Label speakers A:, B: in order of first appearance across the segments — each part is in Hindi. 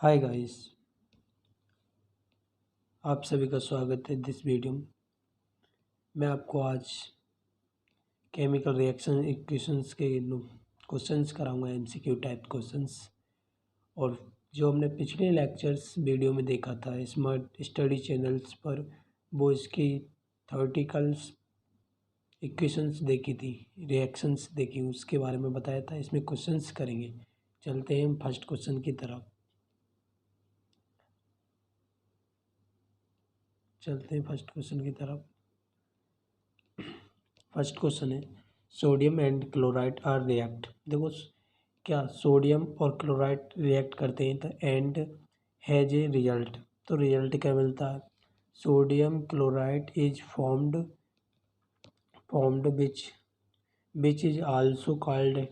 A: हाय गाइस, आप सभी का स्वागत है दिस वीडियो में। मैं आपको आज केमिकल रिएक्शन इक्वेशंस के क्वेश्चंस कराऊंगा, एमसीक्यू टाइप क्वेश्चंस। और जो हमने पिछले लेक्चर्स वीडियो में देखा था स्मार्ट स्टडी चैनल्स पर, वो इसकी थ्योरेटिकल्स इक्वेशंस देखी थी, रिएक्शंस देखी, उसके बारे में बताया था। इसमें क्वेश्चंस करेंगे। चलते हैं हम फर्स्ट क्वेश्चन की तरफ। फर्स्ट क्वेश्चन है, sodium and chloride are react. देखो क्या सोडियम और क्लोराइड रिएक्ट करते हैं तो एंड हैज ए रिजल्ट। तो रिजल्ट क्या मिलता है? Sodium chloride is formed which is also called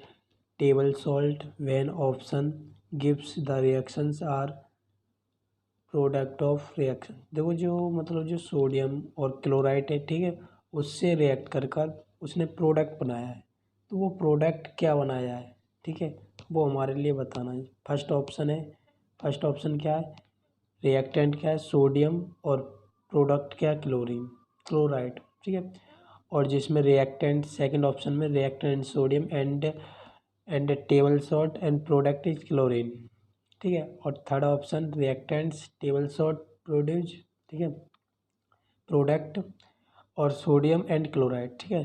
A: table salt when option gives the reactions are product of reaction. देखो जो सोडियम और क्लोराइड है, ठीक है, उससे रिएक्ट कर उसने प्रोडक्ट बनाया है। तो वो प्रोडक्ट क्या बनाया है, ठीक है, वो हमारे लिए बताना है। फर्स्ट ऑप्शन क्या है? रिएक्टेंट क्या है? सोडियम। और प्रोडक्ट क्या है? क्लोराइड, ठीक है। और जिसमें रिएक्टेंट, सेकंड ऑप्शन में reactant sodium and table salt and product is chlorine, ठीक है। और third option reactants table salt produce, ठीक है, प्रोडक्ट और सोडियम एंड क्लोराइड, ठीक है।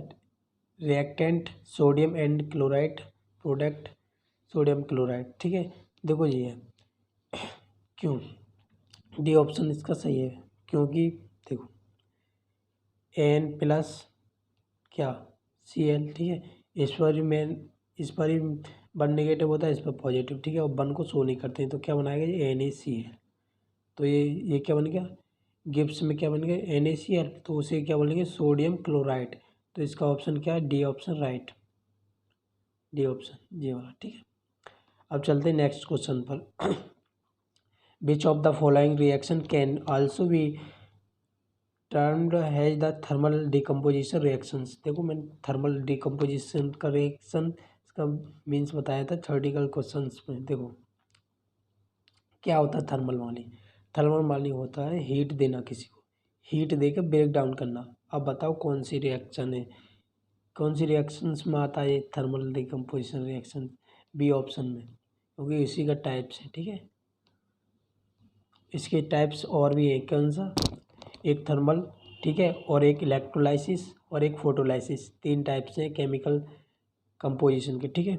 A: Reactant sodium and chloride, product sodium chloride, ठीक है। देखो ये है, क्यों डी ऑप्शन इसका सही है, क्योंकि देखो एन प्लस क्या Cl, ठीक है। इस पर ही वन नेगेटिव होता है, इस पर पॉजिटिव, ठीक है। और वन को शो नहीं करते हैं तो क्या बनाएगा? ये NaCl। तो ये क्या बन गया? गिब्स में क्या बन गया? NaCl। तो उसे क्या बोलेंगे? Sodium chloride. तो इसका ऑप्शन क्या है? D option right, D option ये वाला, ठीक है। अब चलते हैं नेक्स्ट क्वेश्चन पर। Which of the following reaction can also be termed has the thermal decomposition reactions. देखो मैंने थर्मल डिकम्पोजिशन का रिएक्शन इसका मीन्स बताया था थ्योरेटिकल क्वेश्चंस में। देखो क्या होता है थर्मल मानी होता है हीट देना, किसी को हीट दे के ब्रेक डाउन करना। अब बताओ कौन सी रिएक्शन है, कौन सी रिएक्शंस में आता है ये thermal decomposition reaction? B option में, क्योंकि इसी का टाइप्स है, ठीक है। इसके टाइप्स और भी है, कौन सा? एक थर्मल, ठीक है, और एक इलेक्ट्रोलाइसिस और एक फोटोलाइसिस। तीन टाइप्स हैं केमिकल कंपोजिशन के, ठीक है।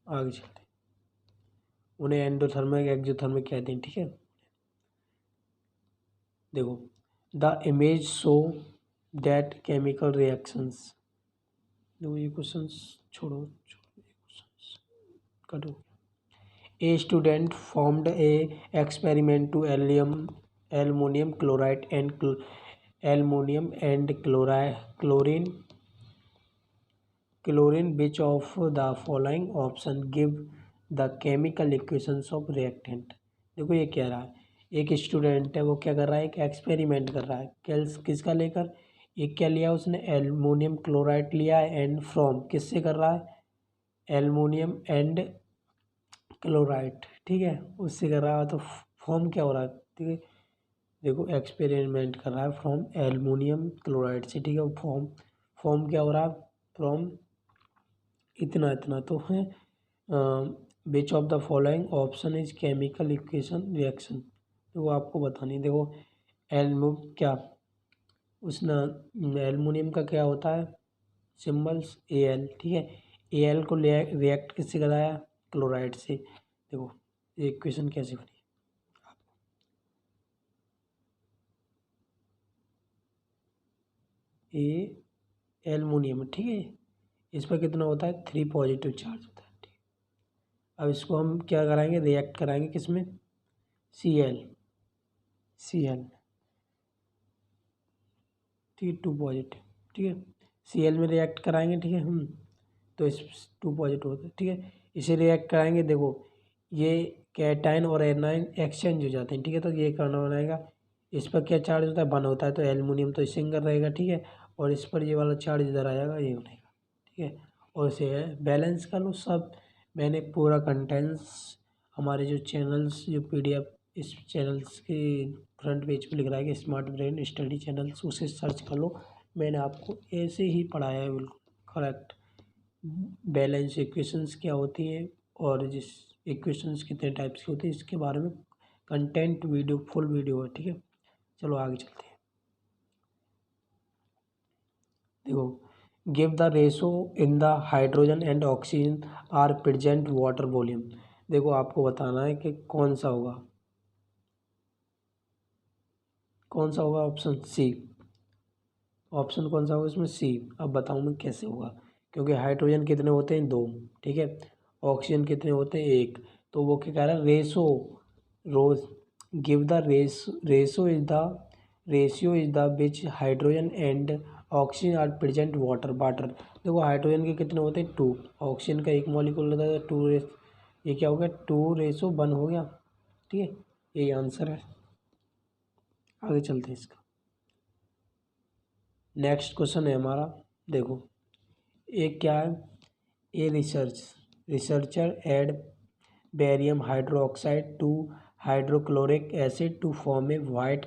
A: आगे चलते हैं, उन्हें एंडोथर्मिक एक्सोथर्मिक कहते हैं, ठीक है। देखो the image show that chemical reactions. देखो ये क्वेश्चंस छोड़ो कटो। A student formed a experiment to aluminum chloride and chlorine. Which of the following option give the chemical equations of reactant? देखो ये कह रहा है, एक स्टूडेंट है, वो क्या कर रहा है? एक एक्सपेरिमेंट कर रहा है, किसका लेकर? एक क्या लिया उसने? एल्युमिनियम क्लोराइड लिया है, एंड फ्रॉम किससे कर रहा है? एल्युमिनियम एंड क्लोराइड, ठीक है, उससे कर रहा है। तो फॉर्म क्या हो रहा है, ठीक है। देखो एक्सपेरिमेंट कर रहा है फ्रॉम एल्युमिनियम क्लोराइड से, ठीक है। फॉर्म क्या हो रहा है? फ्रॉम इतना इतना तो है। Which of the following option is chemical equation reaction? तो वो आपको बतानी है। देखो एल्मो क्या उसने एल्युमिनियम का क्या होता है सिम्बल्स? Al, ठीक है। Al को रिएक्ट किससे कराया? क्लोराइड से। देखो ये इक्वेशन कैसे बनी? ये एल्युमिनियम, ठीक है, इस पर कितना होता है? 3 पॉजिटिव चार्ज होता है, ठीक है। अब इसको हम क्या कराएंगे? रिएक्ट कराएंगे किसमें? Cl, ठीक है, 2 पॉजिटिव, ठीक है। Cl में रिएक्ट कराएंगे, ठीक है हम, तो इस 2 पॉजिटिव होता है, ठीक है। इसे रिएक्ट कराएंगे, देखो ये कैटाइन और एनाइन एक्सचेंज हो जाते हैं, ठीक है। तो ये करना बनाएगा, इस पर क्या चार्ज होता है? 1 होता है, तो एल्युमिनियम तो सिंगल रहेगा, ठीक है। और इस पर ये वाला चार्ज इधर आ जाएगा, ये बनेगा, ठीक है। और इसे बैलेंस कर लो सब, मैंने पूरा कंटेंट्स हमारे जो चैनल्स जो PDF इस चैनल्स के फ्रंट पेज पे लिख रहा है कि स्मार्ट ब्रेन स्टडी चैनल्स, उसे सर्च कर लो। मैंने आपको ऐसे ही पढ़ाया है बिल्कुल करेक्ट। बैलेंस इक्वेशंस क्या होती हैं और जिस इक्वेशंस कितने टाइप्स की होती है इसके बारे में कंटेंट वीडियो फुल वीडियो है, ठीक है। चलो आगे चलते हैं। देखो, give the ratio in the hydrogen and oxygen are present water volume. देखो आपको बताना है कि कौन सा होगा, कौन सा होगा, ऑप्शन सी। ऑप्शन कौन सा होगा इसमें, सी। अब बताऊँ मैं कैसे होगा, क्योंकि हाइड्रोजन कितने होते हैं, दो, ठीक है। ऑक्सीजन कितने होते हैं, एक। तो वो क्या कह रहा है, ratio, rose give the ratio is the which hydrogen and oxygen are present water. देखो हाइड्रोजन के कितने होते हैं, टू। ऑक्सीजन का एक मॉलिक्यूल होता है टू रेस, ये क्या हो गया, 2:1 हो गया, ठीक है। यही आंसर है। आगे चलते हैं इसका। नेक्स्ट क्वेश्चन है हमारा, देखो एक क्या है, a researcher add barium hydroxide to hydrochloric acid to form a white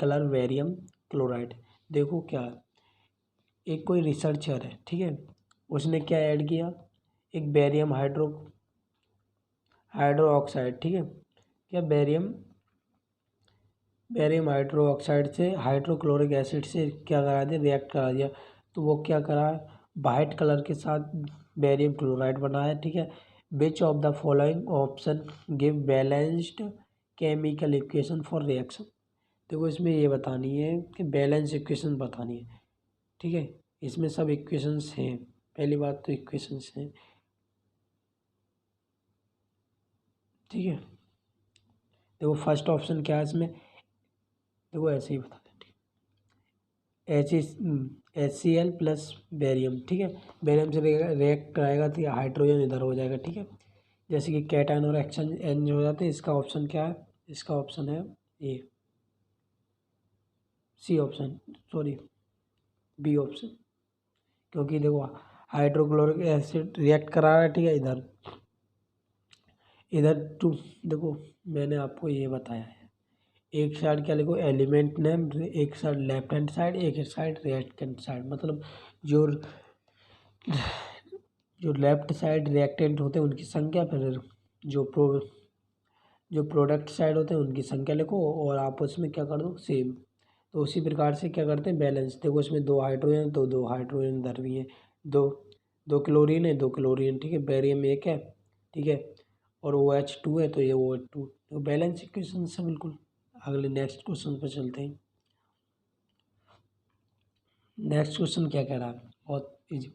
A: colour barium chloride. देखो क्या है, एक कोई रिसर्चर है, ठीक है, उसने क्या ऐड किया, एक बेरियम हाइड्रो ऑक्साइड, ठीक है, क्या बेरियम हाइड्रो ऑक्साइड से हाइड्रोक्लोरिक एसिड से क्या करा दिया, रिएक्ट करा दिया। तो वो क्या करा है, वाइट कलर के साथ बेरियम क्लोराइड बनाया, ठीक है। Which of the following option give balanced chemical equation for reaction. देखो इसमें ये बतानी है कि बैलेंस इक्वेशन बतानी है, ठीक है। इसमें सब इक्वेशंस हैं, पहली बात तो इक्वेशंस हैं, ठीक है। देखो फर्स्ट ऑप्शन क्या है इसमें, देखो ऐसे ही बता दें, HCl प्लस बेरियम, ठीक है। बेरियम से रिएक्ट कराएगा तो हाइड्रोजन इधर हो जाएगा, ठीक है। जैसे कि कैटायन और एक्सचेंज हो जाते हैं। इसका ऑप्शन क्या है, इसका ऑप्शन है A, C option, sorry B option. क्योंकि देखो हाइड्रोक्लोरिक एसिड रिएक्ट करा रहा है, ठीक है, इधर इधर टू। देखो मैंने आपको ये बताया है, एक साइड क्या लिखो एलिमेंट नेम, एक साइड लेफ्ट हैंड साइड, एक साइड राइट हैंड साइड। मतलब जो जो लेफ्ट साइड रिएक्टेंट होते हैं उनकी संख्या, फिर जो प्रोडक्ट साइड होते हैं उनकी संख्या लिखो और आपस में क्या कर दो, सेम। तो उसी प्रकार से क्या करते हैं, बैलेंस। देखो इसमें दो हाइड्रोजन तो दो हाइड्रोजन इधर भी है, दो दो क्लोरीन है, दो क्लोरीन, ठीक है। बेरियम एक है, ठीक है, और OH2 है तो ये OH2, तो बैलेंस इक्वेशन से बिल्कुल। अगले नेक्स्ट क्वेश्चन पर चलते हैं। नेक्स्ट क्वेश्चन क्या कह रहा है, बहुत easy.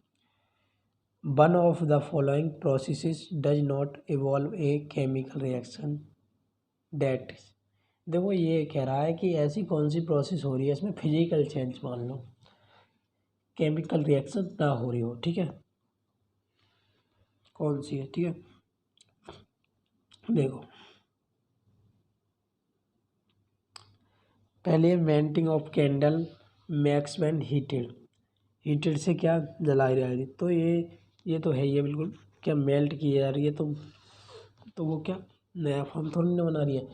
A: One of the following processes does not involve a chemical reaction date. देखो ये कह रहा है कि ऐसी कौन सी प्रोसेस हो रही है इसमें फिजिकल चेंज मान लो, केमिकल रिएक्शन ना हो रही हो, ठीक है, कौन सी है, ठीक है। देखो पहले melting of candle max when heated से क्या जलाई जा रही है, तो ये तो है ही है बिल्कुल, क्या मेल्ट की जा रही है, तो वो क्या नया फॉर्म थोड़ी ना बना रही है,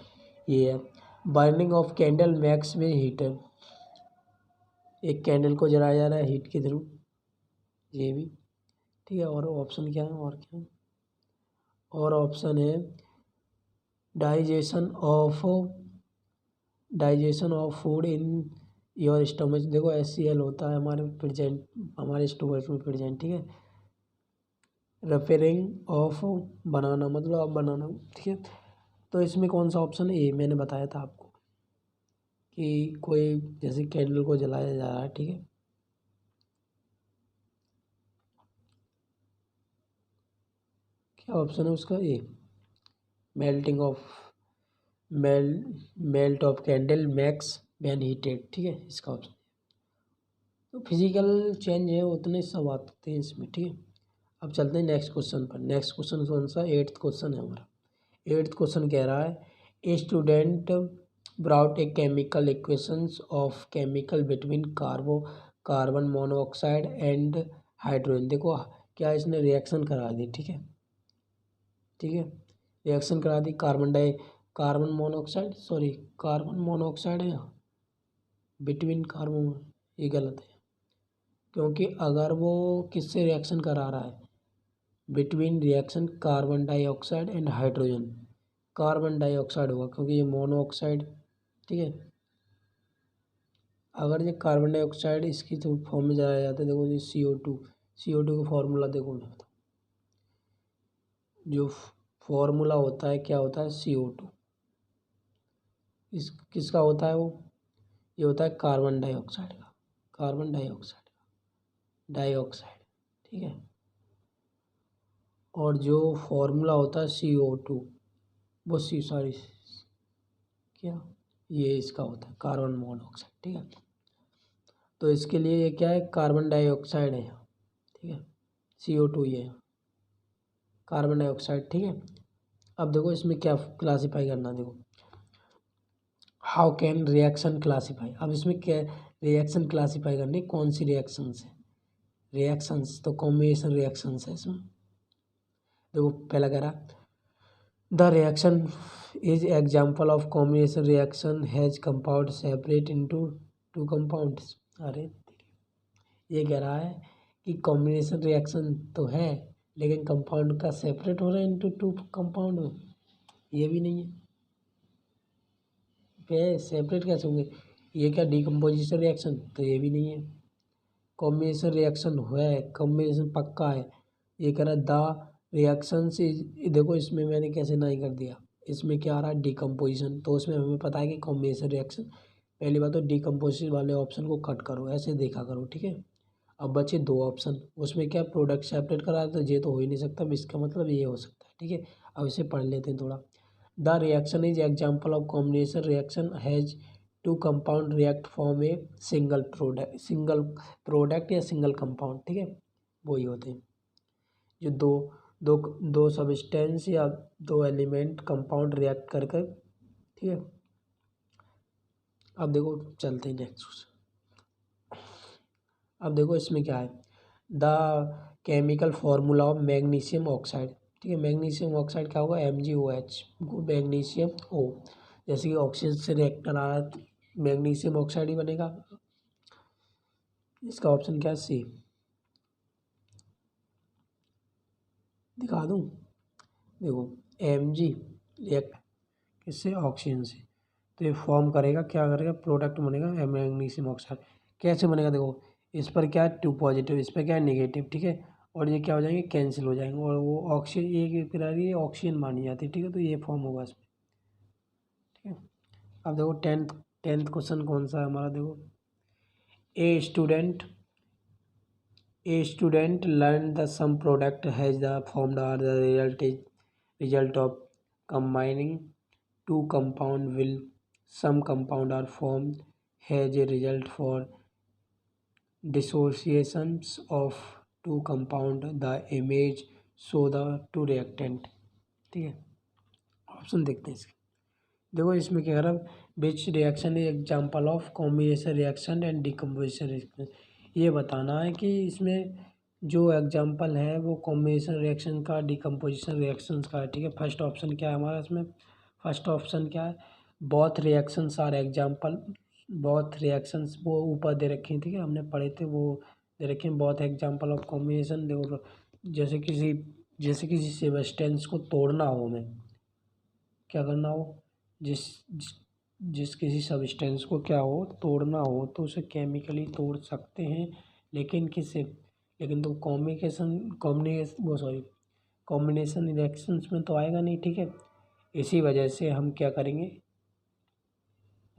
A: ये है। बर्निंग ऑफ कैंडल मैक्स में हीटर, एक कैंडल को जलाया जा रहा है हीट के थ्रू, ये भी, ठीक है। और ऑप्शन क्या है, और क्या है, और ऑप्शन है digestion of food in your stomach. देखो HCl होता है हमारे स्टोमच में प्रेजेंट, ठीक है। रेफरिंग ऑफ बनाना, मतलब आप बनाना, ठीक है। तो इसमें कौन सा ऑप्शन है, ए मैंने बताया था आपको कि कोई जैसे कैंडल को जलाया जा रहा है, ठीक है। क्या ऑप्शन है उसका, A melting of melt of candle max when heated, ठीक है, इसका ऑप्शन। तो फिजिकल चेंज है उतने सब आते हैं इसमें, ठीक है। अब चलते हैं नेक्स्ट क्वेश्चन पर। नेक्स्ट क्वेश्चन कौन सा, 8th क्वेश्चन है हमारा। 8th क्वेश्चन कह रहा है, a student brought a chemical equations of chemical between carbon monoxide and hydrogen. देखो क्या इसने रिएक्शन करा दी, ठीक है। ठीक है। रिएक्शन करा दी, कार्बन मोनोऑक्साइड है यहाँ, बिटवीन कार्बन, ये गलत है क्योंकि अगर वो किससे रिएक्शन करा रहा है, between reaction carbon dioxide and hydrogen, carbon dioxide होगा क्योंकि ये मोनोऑक्साइड, ठीक है। अगर ये कार्बन डाइऑक्साइड इसकी तो फॉर्म में जाया जाता है, देखो ये CO2 का फॉर्मूला देखो, मैं बताऊँ जो फॉर्मूला होता है क्या होता है, CO2, इस किसका होता है वो, ये होता है कार्बन डाइऑक्साइड का, डाइऑक्साइड, ठीक है। और जो फॉर्मूला होता है CO2, वो क्या, ये इसका होता है कार्बन मोनोऑक्साइड, ठीक है। तो इसके लिए ये क्या है, कार्बन डाइऑक्साइड है, ठीक है। CO2 ये है कार्बन डाइऑक्साइड, ठीक है। अब देखो इसमें क्या क्लासीफाई करना, देखो हाउ कैन रिएक्शन क्लासीफाई, अब इसमें क्या रिएक्शन क्लासीफाई करनी, कौन सी रिएक्शंस है, रिएक्शंस तो कॉम्बिनेशन रिएक्शंस है इसमें। देखो पहला कह रहा the reaction is example of combination reaction has compound separate into two compounds. अरे ये कह रहा है कि कॉम्बिनेशन रिएक्शन तो है लेकिन कंपाउंड का सेपरेट हो रहा है इनटू टू कंपाउंड में, ये भी नहीं है। पे सेपरेट कैसे होंगे, ये क्या डिकम्पोजिशन रिएक्शन, तो ये भी नहीं है। कॉम्बिनेशन रिएक्शन है, कॉम्बिनेशन पक्का है। ये कह रहा है द रिएक्शन से, देखो इसमें मैंने कैसे नहीं कर दिया, इसमें क्या आ रहा है डिकम्पोजिशन, तो उसमें हमें पता है कि कॉम्बिनेशन रिएक्शन, पहली बात तो डिकम्पोजिशन वाले ऑप्शन को कट करो, ऐसे देखा करो, ठीक है। अब बचे दो ऑप्शन, उसमें क्या प्रोडक्ट सेपरेट करा, तो ये तो हो ही नहीं सकता, इसका मतलब ये हो सकता है, ठीक है। अब इसे पढ़ लेते हैं थोड़ा। The reaction is example of combination reaction has two compound react form a single product या सिंगल कंपाउंड, ठीक है। वही होते हैं जो दो दो दो सब्सटेंस या दो एलिमेंट कंपाउंड रिएक्ट कर कर, ठीक है। अब देखो चलते हैं नेक्स्ट। अब देखो इसमें क्या है, the chemical formula of magnesium oxide, ठीक है। मैग्नीशियम ऑक्साइड क्या होगा, MgOH, मैग्नीशियम O, जैसे कि ऑक्सीजन से रिएक्टर आ रहा है तो मैग्नीशियम ऑक्साइड ही बनेगा। इसका ऑप्शन क्या है, सी, दिखा दूँ, देखो Mg रिएक्ट किससे, ऑक्सीजन से, तो ये फॉर्म करेगा, क्या करेगा, प्रोडक्ट बनेगा मैग्नीशियम ऑक्साइड। कैसे बनेगा, देखो इस पर क्या है 2 पॉजिटिव, इस पर क्या है नेगेटिव, ठीक है। और ये क्या हो जाएंगे, कैंसिल हो जाएंगे, और वो ऑक्सीजन एक फिर ये ऑक्सीजन मानी जाती है, ठीक है। तो ये फॉर्म होगा इसमें, ठीक है। अब देखो टेंथ क्वेश्चन कौन सा है हमारा, देखो a student learn the some product has the formed are the result of combining two compound will some compound are formed has a result for dissociations of two compound the image show the two reactant, ठीक है। ऑप्शन देखते हैं इसके, देखो इसमें क्या कह रहा है, which reaction is example of combination reaction and decomposition reaction, ये बताना है कि इसमें जो एग्जाम्पल है वो कॉम्बिनेशन रिएक्शन का, डिकम्पोजिशन रिएक्शंस का है, ठीक है। फर्स्ट ऑप्शन क्या है हमारा इसमें, फर्स्ट ऑप्शन क्या है, both reactions are example, both reactions वो ऊपर दे रखे हैं, ठीक है, हमने पढ़े थे वो दे रखे हैं, बोथ एग्जाम्पल ऑफ कॉम्बिनेशन। देखो जैसे किसी सब्सटेंस को तोड़ना हो, हमें क्या करना हो, जिस जिस जिस किसी सब्सटेंस को क्या हो, तोड़ना हो, तो उसे केमिकली तोड़ सकते हैं, लेकिन किससे, लेकिन तो कॉम्बिनेशन रिएक्शंस में तो आएगा नहीं, ठीक है। इसी वजह से हम क्या करेंगे,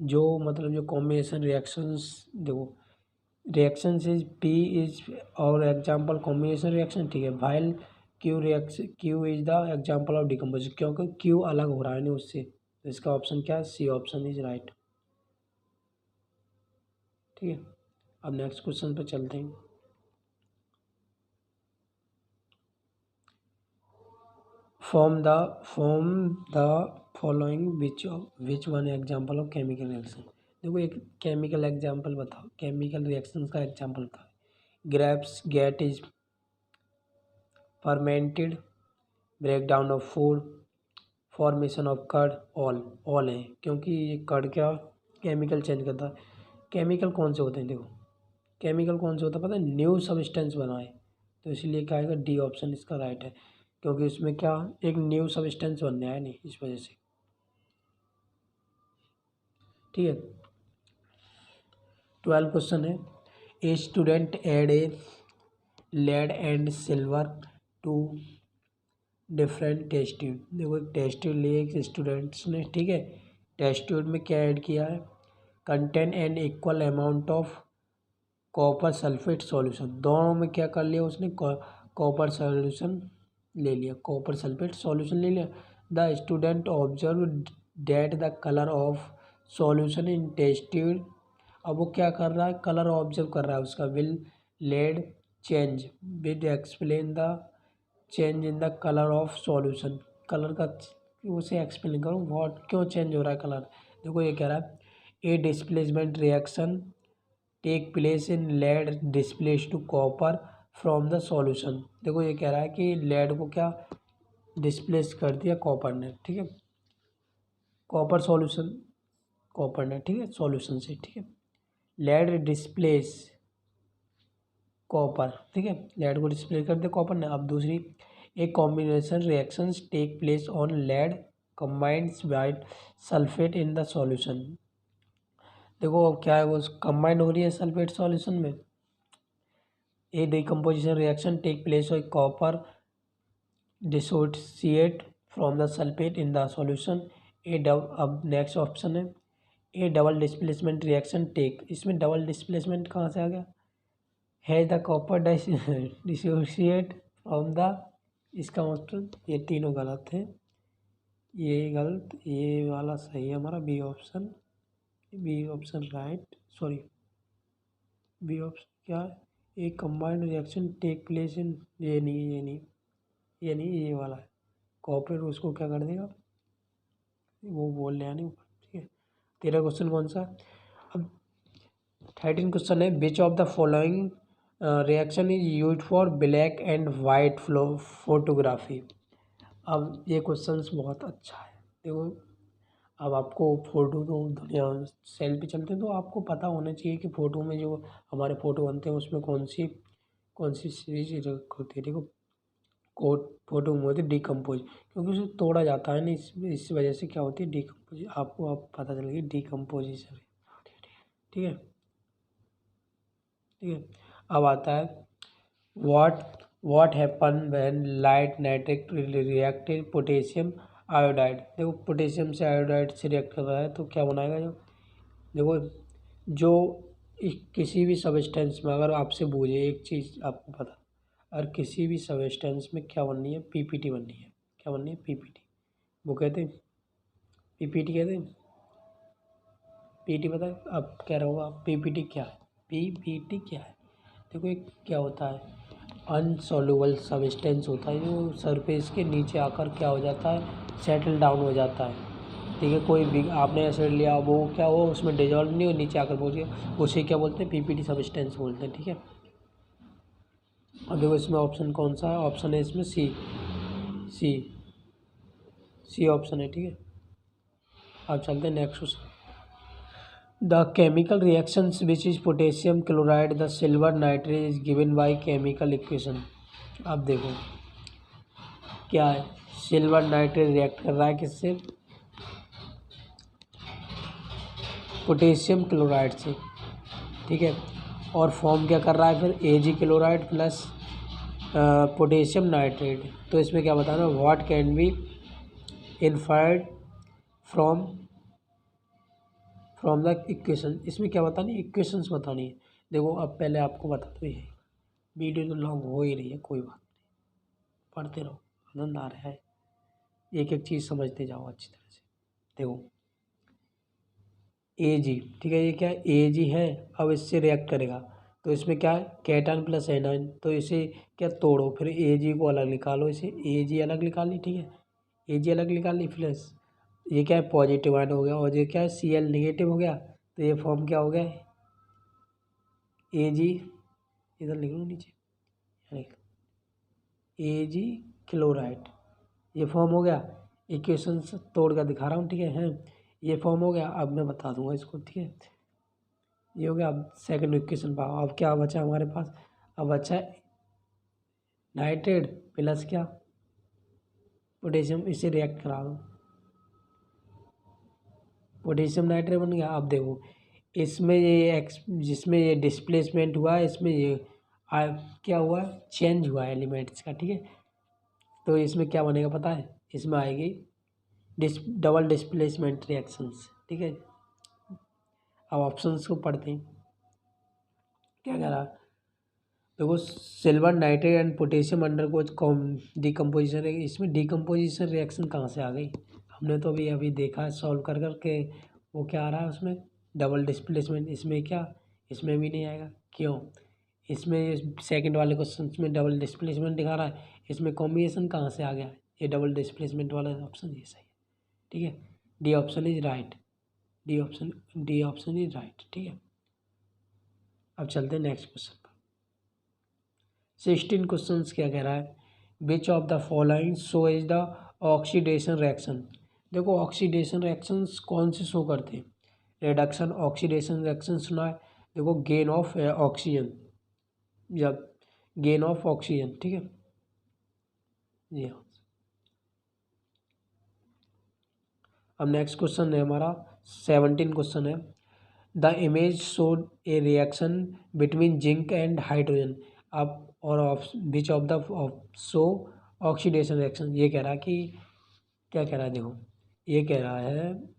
A: जो मतलब जो कॉम्बिनेशन रिएक्शंस, देखो रिएक्शंस इज पी इज और एग्जाम्पल कॉम्बिनेशन रिएक्शन, ठीक है। While Q is the example of decomposition, क्योंकि क्यू अलग हो रहा है ना उससे, तो इसका ऑप्शन क्या है, सी ऑप्शन इज राइट, ठीक है। अब नेक्स्ट क्वेश्चन पे चलते हैं। Form the following which one example of chemical reaction, देखो एक केमिकल एग्जाम्पल बताओ, केमिकल रिएक्शन का एग्जाम्पल बताओ। Grapes get is fermented break down of food, formation of curd, all है, क्योंकि ये कर्ड क्या केमिकल चेंज करता है। केमिकल कौन से होते हैं देखो, केमिकल कौन से होता है पता है, न्यू सब्सटेंस बनाए, तो इसलिए क्या आएगा, डी ऑप्शन इसका राइट है, क्योंकि उसमें क्या एक न्यू सब्सटेंस बनने आया नहीं, इस वजह से। ठीक है, 12 क्वेश्चन है, a student add a lead and silver to different test tube. देखो एक टेस्ट ट्यूब लिए एक स्टूडेंट्स ने, ठीक है, टेस्ट ट्यूब में क्या ऐड किया है, contain an equal amount of copper sulphate solution, दोनों में क्या कर लिया उसने, कॉपर सॉल्यूशन ले लिया, कॉपर सल्फेट सॉल्यूशन ले लिया। The student observe that the colour of solution in test tube, अब वो क्या कर रहा है, कलर ऑब्जर्व कर रहा है उसका, will lead change, with explain the change in the colour of solution, colour का उसे एक्सप्लेन करो, व्हाट क्यों चेंज हो रहा है कलर। देखो ये कह रहा है A displacement reaction take place in lead displace to copper from the solution. देखो ये कह रहा है कि लेड को क्या डिस्प्लेस कर दिया कॉपर ने, ठीक है, कॉपर सॉल्यूशन, कॉपर ने, ठीक है, सॉल्यूशन से, ठीक है, लेड डिस्प्लेस कॉपर, ठीक है, लेड को डिस्प्ले कर दिया कॉपर ने। अब दूसरी, एक combination reactions take place on lead combines white sulphate in the solution. देखो अब क्या है, वो कंबाइंड हो रही है सल्फेट सॉल्यूशन में, A decomposition reaction take place of copper dissociate from the sulphate in the solution. अब नेक्स्ट ऑप्शन है A double displacement reaction take, इसमें डबल डिस्प्लेसमेंट कहाँ से आ गया, है the copper dissociate from the, इसका मतलब ये तीनों गलत है, ये गलत, ये वाला सही है हमारा B option, B option right, sorry B option क्या है, एक combined reaction take place in, ये नहीं, ये नहीं, ये नहीं, ये वाला है, कॉपर उसको क्या कर देगा, वो बोल रहे नहीं ऊपर, ठीक है। 13 क्वेश्चन कौन सा, अब 13 क्वेश्चन है, which of the following reaction is use for black and white flow photography. अब ये क्वेश्चन बहुत अच्छा है, देखो अब आपको फ़ोटो तो दुनिया सेल्फी चलते हैं तो आपको पता होना चाहिए कि फ़ोटो में जो हमारे फ़ोटो बनते हैं उसमें कौन सी सीरीज होती है। देखो कोट फ़ोटो में होती है डिकम्पोज, क्योंकि उसे तोड़ा जाता है ना, इस वजह से क्या होती है डिकम्पोज, आपको अब पता चल गई डिकम्पोजिशन, ठीक है, ठीक है। अब आता है what what happen when light nitric reacted potassium iodide. देखो पोटेशियम से आयोडाइड से रिएक्ट कर रहा है तो क्या बनाएगा, जो देखो जो किसी भी सब्सटेंस में अगर आपसे पूछे एक चीज़ आपको पता, और किसी भी सब्सटेंस में क्या बननी है, पीपीटी बननी है, क्या बननी है, पीपीटी, वो कहते हैं पीपीटी, कहते हैं पीटी, पता है अब कह रहा होगा पीपीटी क्या है, पीपीटी क्या है। देखो एक क्या होता है, अनसॉल्युबल सब्सटेंस होता है जो सरफेस के नीचे आकर क्या हो जाता है, सेटल डाउन हो जाता है, ठीक है, कोई भी आपने एसिड लिया वो क्या हो उसमें डिजॉल्व नहीं हो, नीचे आकर पहुँच गया, उसे क्या बोलते हैं, पीपीटी सब्सटेंस बोलते हैं, ठीक है। अब देखो इसमें ऑप्शन कौन सा है, ऑप्शन है इसमें सी, सी सी ऑप्शन है, ठीक है। अब चलते हैं next question, the chemical reactions which is potassium chloride the silver nitrate is given by chemical equation. अब देखो क्या है, सिल्वर नाइट्रेट रिएक्ट कर रहा है किससे, पोटेशियम क्लोराइड से, ठीक है, और फॉर्म क्या कर रहा है फिर एजी क्लोराइड प्लस पोटेशियम नाइट्रेट। तो इसमें क्या बताना, what can be inferred from from the equation, इसमें क्या बतानी, इक्वेशंस बतानी है। देखो अब पहले आपको बता दो, ये वीडियो तो लॉन्ग हो ही रही है, कोई बात नहीं, पढ़ते रहो, आनंद आ रहा है, एक एक चीज़ समझते जाओ अच्छी तरह से। देखो ए जी, ठीक है, ये क्या है, ए जी है, अब इससे रिएक्ट करेगा तो इसमें क्या है, कैटायन प्लस एनायन, तो इसे क्या तोड़ो, फिर ए जी को अलग निकालो, इसे ए जी अलग निकाल ली, ठीक है, ए जी अलग निकाल ली, प्लस ये क्या है पॉजिटिव आयन हो गया, और ये क्या है सी एल निगेटिव हो गया, तो ये फॉर्म क्या हो गया, ए जी, इधर लिख लो नीचे, ए जी क्लोराइड, ये फॉर्म हो गया, इक्वेशंस तोड़ कर दिखा रहा हूँ, ठीक है। ये फॉर्म हो गया, अब मैं बता दूंगा इसको, ठीक है। ये हो गया, अब सेकंड इक्वेशन पाओ। अब क्या बचा हमारे पास, अब बचा नाइट्रेट प्लस क्या, पोटेशियम, इसे रिएक्ट करा दो, पोटेशियम नाइट्रेट बन गया। अब देखो इसमें ये जिसमें ये डिस्प्लेसमेंट हुआ है, इसमें ये क्या हुआ, चेंज हुआ है एलिमेंट्स का, ठीक है। तो इसमें क्या बनेगा पता है, इसमें आएगी डबल डिस्प्लेसमेंट रिएक्शंस, ठीक है। अब ऑप्शंस को पढ़ते हैं, क्या कह रहा, देखो silver nitrate and potassium undergoes decomposition, इसमें डिकम्पोजिशन रिएक्शन कहाँ से आ गई, हमने तो अभी देखा है सॉल्व कर कर के, वो क्या आ रहा है उसमें डबल डिस्प्लेसमेंट, इसमें क्या, इसमें भी नहीं आएगा, क्यों, इसमें सेकंड वाले क्वेश्चन में डबल डिस्प्लेसमेंट दिखा रहा है, इसमें कॉम्बिनेशन कहाँ से आ गया, ये डबल डिस्प्लेसमेंट वाला ऑप्शन ये सही है, ठीक है। D option is right, D option is right, ठीक है। अब चलते हैं नेक्स्ट क्वेश्चन पर। 16 क्वेश्चन क्या कह रहा है, which of the following show is the oxidation reaction. देखो ऑक्सीडेशन रिएक्शंस कौन से शो करते हैं, रिडक्शन ऑक्सीडेशन रिएक्शन सुना है, देखो गेन ऑफ ऑक्सीजन या गेन ऑफ ऑक्सीजन, ठीक है, जी हाँ। अब नेक्स्ट क्वेश्चन है हमारा 17 क्वेश्चन है, the image showed A reaction between zinc and hydrogen. अब और which of the show oxidation reaction, ये कह रहा है कि क्या कह रहा है, देखो ये कह रहा है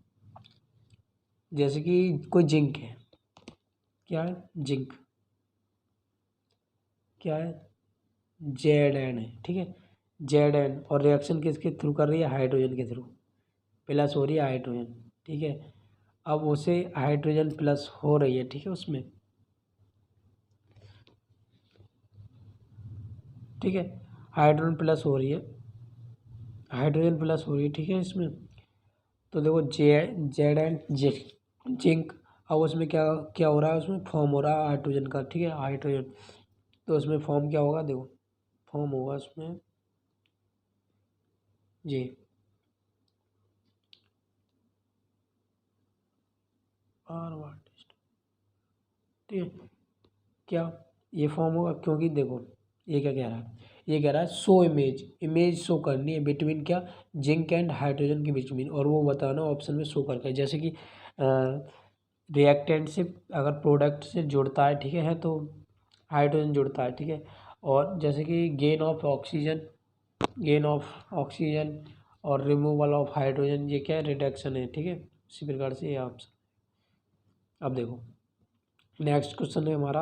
A: जैसे कि कोई जिंक है, क्या है जिंक, क्या है Zn है, ठीक है, Zn, और रिएक्शन किसके थ्रू कर रही है, हाइड्रोजन के थ्रू, प्लस हो रही है हाइड्रोजन, ठीक है। अब उसे हाइड्रोजन प्लस हो रही है, ठीक है उसमें, ठीक है, हाइड्रोजन प्लस हो रही है, हाइड्रोजन प्लस हो रही है, ठीक है इसमें। तो देखो Zn जिंक, अब उसमें क्या क्या हो रहा है, उसमें फॉर्म हो रहा है हाइड्रोजन का, ठीक है, हाइड्रोजन, तो उसमें फॉर्म क्या होगा, देखो फॉर्म होगा उसमें जी R1, ठीक है, क्या ये फॉर्म होगा, क्योंकि देखो ये क्या कह रहा है, ये कह रहा है शो इमेज शो करनी है बिटवीन क्या, जिंक एंड हाइड्रोजन के बीच में, और वो बताना ऑप्शन में शो करके, जैसे कि रिएक्टेंट से अगर प्रोडक्ट से जुड़ता है, ठीक है, तो हाइड्रोजन जुड़ता है, ठीक है, और जैसे कि गेन ऑफ ऑक्सीजन और रिमूवल ऑफ हाइड्रोजन, ये क्या है रिडक्शन है, ठीक है, इसी प्रकार से ये ऑप्शन। अब देखो नेक्स्ट क्वेश्चन है हमारा,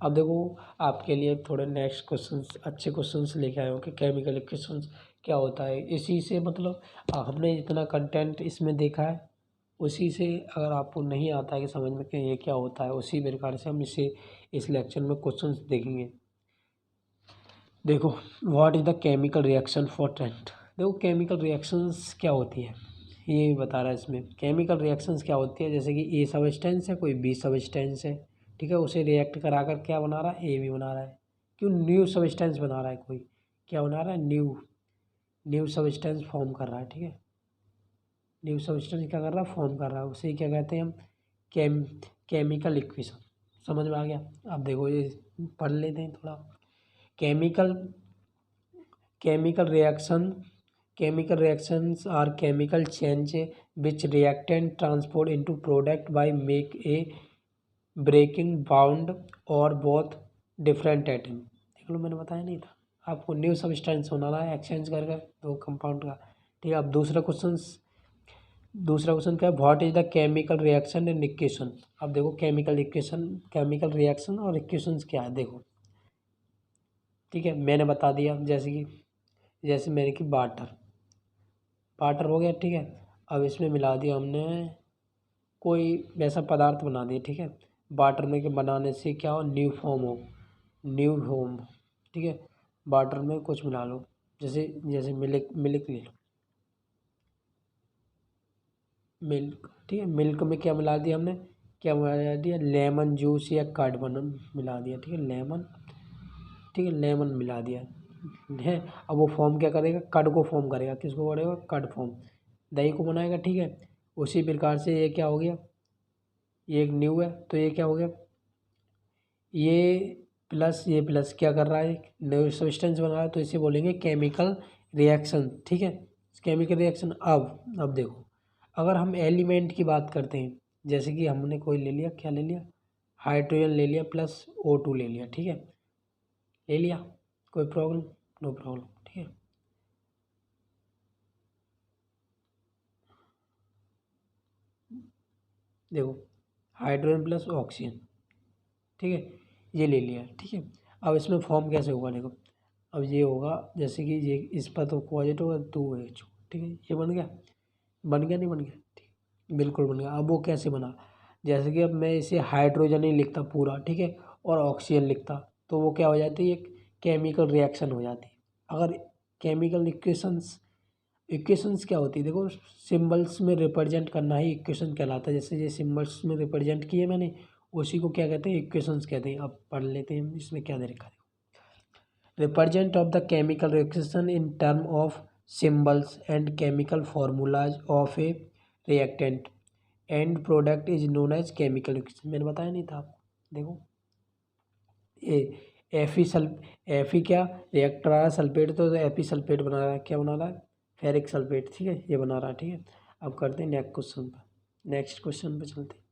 A: अब देखो आपके लिए थोड़े नेक्स्ट क्वेश्चंस अच्छे क्वेश्चंस लेके आए हो कि केमिकल इक्वेशंस क्या होता है, इसी से मतलब हमने जितना कंटेंट इसमें देखा है उसी से, अगर आपको नहीं आता है कि समझ में कि ये क्या होता है, उसी प्रकार से हम इसे इस लेक्चर में क्वेश्चंस देखेंगे। देखो what is the chemical reaction for Trent, देखो केमिकल रिएक्शंस क्या होती है ये बता रहा है इसमें, केमिकल रिएक्शंस क्या होती है, जैसे कि ए सब्सटेंस है, कोई बी सब्सटेंस है, ठीक है, उसे रिएक्ट करा कर क्या बना रहा है, ए भी बना रहा है, क्यों न्यू सब्सटेंस बना रहा है, कोई क्या बना रहा है, न्यू सब्सटेंस फॉर्म कर रहा है, ठीक है, न्यू सब्सटेंस क्या कर रहा है, फॉर्म कर रहा है, उसे क्या कहते हैं हम केम केमिकल इक्वेशन, समझ में आ गया। अब देखो ये पढ़ लेते हैं थोड़ा, chemical chemical reaction chemical reactions are chemical change which reactant transport into product by make a breaking bound or both different atom। देख लो मैंने बताया नहीं था आपको, न्यू सब्सटेंस होना है एक्सचेंज कर कर दो कंपाउंड का, ठीक है। अब दूसरा क्वेश्चन क्या है, what is the chemical reaction and equation. अब देखो केमिकल रिएक्शन और इक्वेशंस क्या है, देखो ठीक है, मैंने बता दिया, जैसे मैंने कि वाटर हो गया, ठीक है। अब इसमें मिला दिया हमने कोई वैसा पदार्थ बना दिया, ठीक है, वाटर में के बनाने से क्या हो, न्यू फॉर्म, ठीक है, वाटर में कुछ मिला लो, जैसे मिल्क ले लो, मिल्क, ठीक है, मिल्क में क्या मिला दिया हमने, क्या मिला दिया, लेमन जूस या कार्डमम मिला दिया, ठीक है, लेमन, ठीक है, लेमन मिला दिया, है। अब वो फॉर्म क्या करेगा, कड को फॉर्म करेगा, किसको करेगा, कड फॉर्म, दही को बनाएगा, ठीक है। उसी प्रकार से ये क्या हो गया, ये एक न्यू है, तो ये क्या हो गया, ये प्लस क्या कर रहा है, न्यू सब्सटेंस बना रहा है, तो इसे बोलेंगे केमिकल रिएक्शन, ठीक है। Chemical reaction. अब देखो, अगर हम एलिमेंट की बात करते हैं, जैसे कि हमने कोई ले लिया, क्या ले लिया, हाइड्रोजन ले लिया प्लस O2 ले लिया, ठीक है, ले लिया, कोई प्रॉब्लम, नो प्रॉब्लम, ठीक है। देखो, हाइड्रोजन प्लस ऑक्सीजन, ठीक है, ये ले लिया, ठीक है। अब इसमें फॉर्म कैसे होगा, देखो, अब ये होगा जैसे कि ये इस पर तो पॉजिटिव होगा, 2H, ठीक है, ये बन गया, बन गया, नहीं बन गया, ठीक, बिल्कुल बन गया। अब वो कैसे बना, जैसे कि अब मैं इसे हाइड्रोजन ही लिखता पूरा, ठीक है, और ऑक्सीजन लिखता, तो वो क्या हो जाती है, एक केमिकल रिएक्शन हो जाती है। अगर केमिकल इक्वेशंस, इक्वेशंस क्या होती है, देखो, सिंबल्स में रिप्रेजेंट करना ही इक्वेशन कहलाता है। जैसे ये सिंबल्स में रिप्रेजेंट किए मैंने, उसी को क्या कहते हैं, इक्वेशंस कहते हैं। अब पढ़ लेते हैं इसमें क्या दे रखा है। Represent of the chemical reaction in term of symbols and chemical formulas of a reactant. End product is known as chemical reaction. मैंने बताया नहीं था आपको, देखो, ये एफी क्या रिएक्टर आ रहा है, सल्फेट, तो एफी सल्फेट बना रहा है, क्या बना रहा है, फेरिक सल्फेट, ठीक है, ये बना रहा है, ठीक है। अब करते हैं नेक्स्ट क्वेश्चन पर, नेक्स्ट क्वेश्चन पर चलते हैं।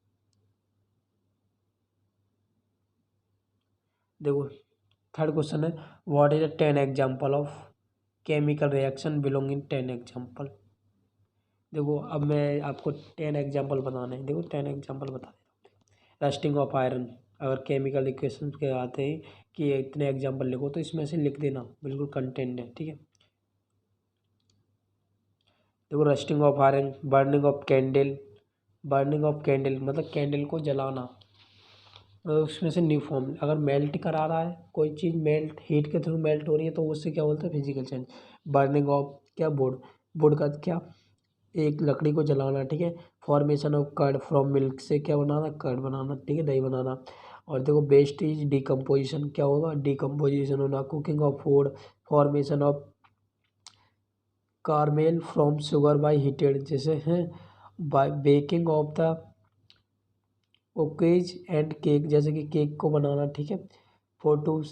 A: देखो, थर्ड क्वेश्चन है, what is the 10 example of chemical reaction belonging 10 example. देखो, अब मैं आपको 10 एग्जाम्पल बताने हैं, देखो 10 एग्जाम्पल बता देता हूँ। रस्टिंग ऑफ आयरन, अगर केमिकल इक्वेशन के आते हैं कि ये इतने एग्जाम्पल लिखो, तो इसमें से लिख देना, बिल्कुल कंटेंट है, ठीक है। देखो, rusting of iron, burning of candle, burning of candle मतलब कैंडल को जलाना, उसमें से न्यू फॉर्म, अगर मेल्ट करा रहा है कोई चीज़, मेल्ट हीट के थ्रू मेल्ट हो रही है, तो उससे क्या बोलते हैं, फिजिकल चेंज। बर्निंग ऑफ क्या, वुड, वुड का क्या, एक लकड़ी को जलाना, ठीक है। Formation of curd from milk, से क्या बनाना, कर्ड बनाना, ठीक है, दही बनाना। और देखो, बेस्ट इज डिकम्पोजिशन, क्या होगा, डिकम्पोजिशन होना। Cooking of food, formation of caramel from sugar by heated, जैसे हैं by baking of the cookies and cake, जैसे कि केक को बनाना, ठीक है। Photo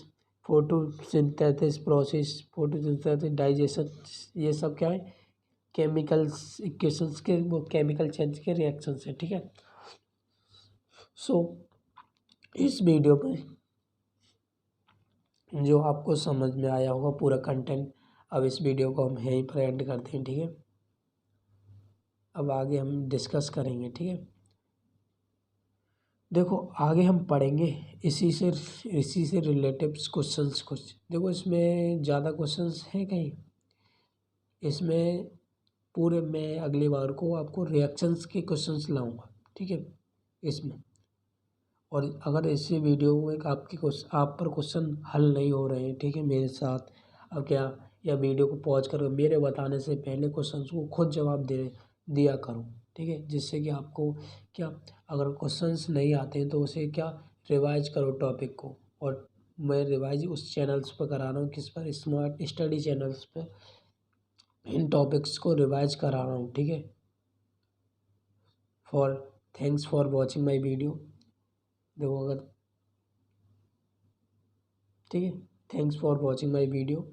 A: photosynthesis process, photosynthesis digestion, ये सब क्या है, केमिकल्स इक्वेशंस के, वो केमिकल चेंज के रिएक्शंस है, ठीक है। सो इस वीडियो में जो आपको समझ में आया होगा पूरा कंटेंट, अब इस वीडियो को हम यहीं पर एंड करते हैं, ठीक है। अब आगे हम डिस्कस करेंगे, ठीक है। देखो, आगे हम पढ़ेंगे इसी से रिलेटेड क्वेश्चंस कुछ। देखो, इसमें ज़्यादा क्वेश्चंस हैं कहीं, इसमें पूरे मैं अगली बार को आपको रिएक्शंस के क्वेश्चंस लाऊंगा, ठीक है, इसमें। और अगर इसी वीडियो में आपके क्वेश्चन, आप पर क्वेश्चन हल नहीं हो रहे हैं, ठीक है, मेरे साथ, अब क्या, या वीडियो को पॉज कर मेरे बताने से पहले क्वेश्चन को खुद जवाब दे दिया करो, ठीक है, जिससे कि आपको क्या, अगर क्वेश्चंस नहीं आते हैं तो उसे क्या, रिवाइज करो टॉपिक को। और मैं रिवाइज उस चैनल्स पर करा रहा हूँ, किस पर, स्मार्ट स्टडी चैनल्स पर इन टॉपिक्स को रिवाइज करा रहा हूँ, ठीक है। For thanks for watching my video. देखो, अगर, ठीक है, thanks for watching my video.